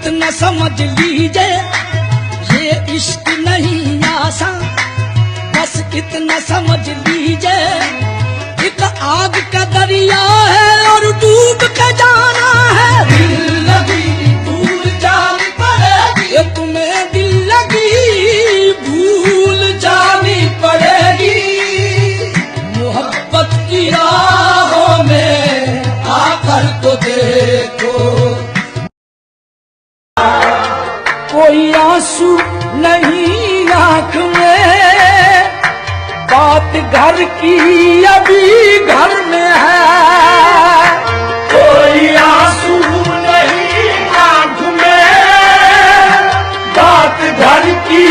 इतना समझ लीजिए ये इश्क नहीं आसान, बस इतना समझ लीजिए एक आग का दरिया है और डूब के जाना है। दिल लगी भूल जानी पड़ेगी, ये तुम्हें दिल लगी भूल जानी पड़ेगी। मोहब्बत की राहों में आकर तो देखो, कोई आंसू नहीं आंख में, बात घर की अभी घर में है। कोई आंसू नहीं आंख में, बात घर की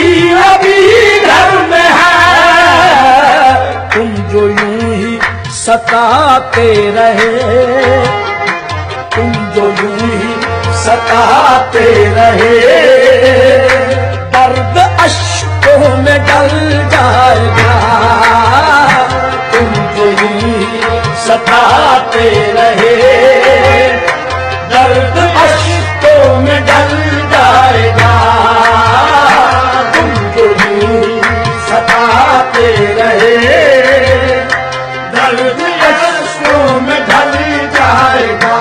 अभी घर में है। तुम जो यूं ही सताते रहे, तुम जो यूं ही सताते रहे, दर्द अश्कों में डल जाएगा। तुम जो यूं ही सताते रहे, दर्द अश्कों में डल जाएगा। तुम जो यूं ही सताते रहे, दर्द अश्कों में ढल जाएगा।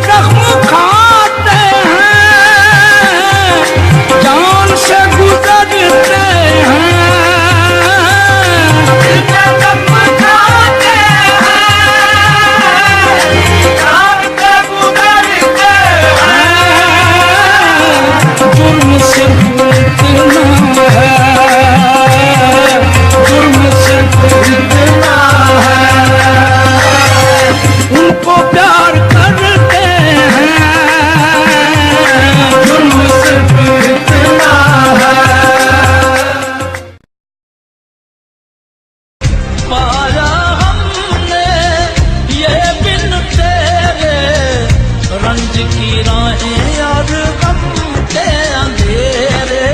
जख्म खाते हैं, जान से गुजरते हैं, जख्म खाते हैं, जान से गुजरते हैं। जुर्म सिर्फ इतना है, जुर्म सिर्फ इतना है, उनको प्यार करते हैं, जुर्म सिर्फ इतना है। पाया हमने ये बिन तेरे रंज की राहें और गम के अंधेरे,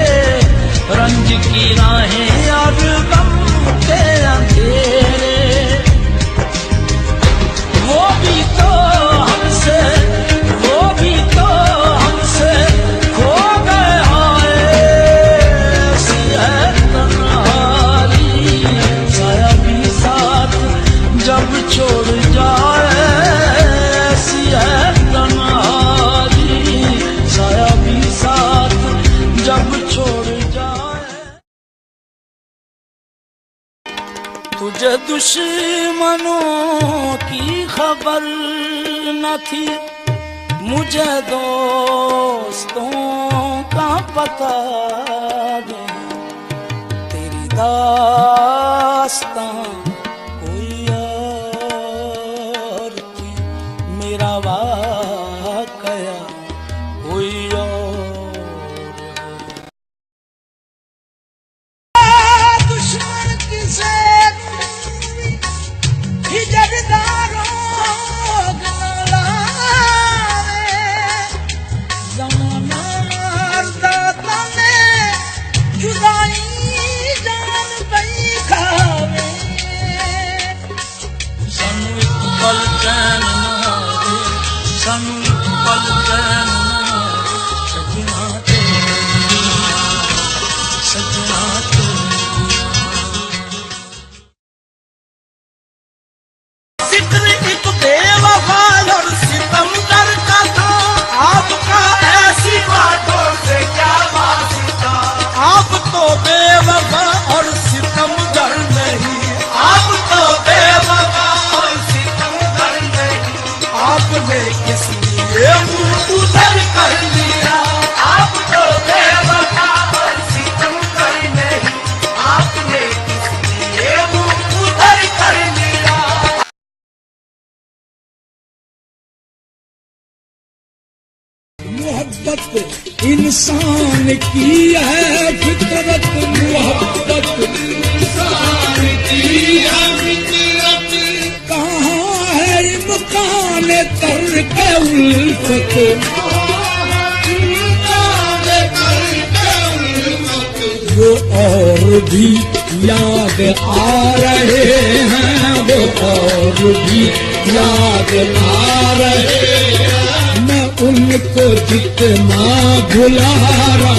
रंज की राहें और गम के अंधेरे। वो भी तो हमसे, वो भी तो हमसे खो गया ऐसी है तन्हाई। साया भी साथ जब छोड़ जाए ऐसी है तन्हाई, साया भी साथ जब छोड़ जाए। तुझे दुश्मनों की खबर न थी, मुझे दोस्तों का पता नहीं। तेरी दास्तां कोई और थी, मेरा वाकया कोई और। दुश्मन किसे मोहब्बत इंसान की है फितरत, मोहब्बत इंसान की है फितरत। कहाँ है इम्कान तर्क उल्फत, वो और भी याद आ रहे हैं, वो और भी याद बदला रहे, मैं उनको जितना भुला रहा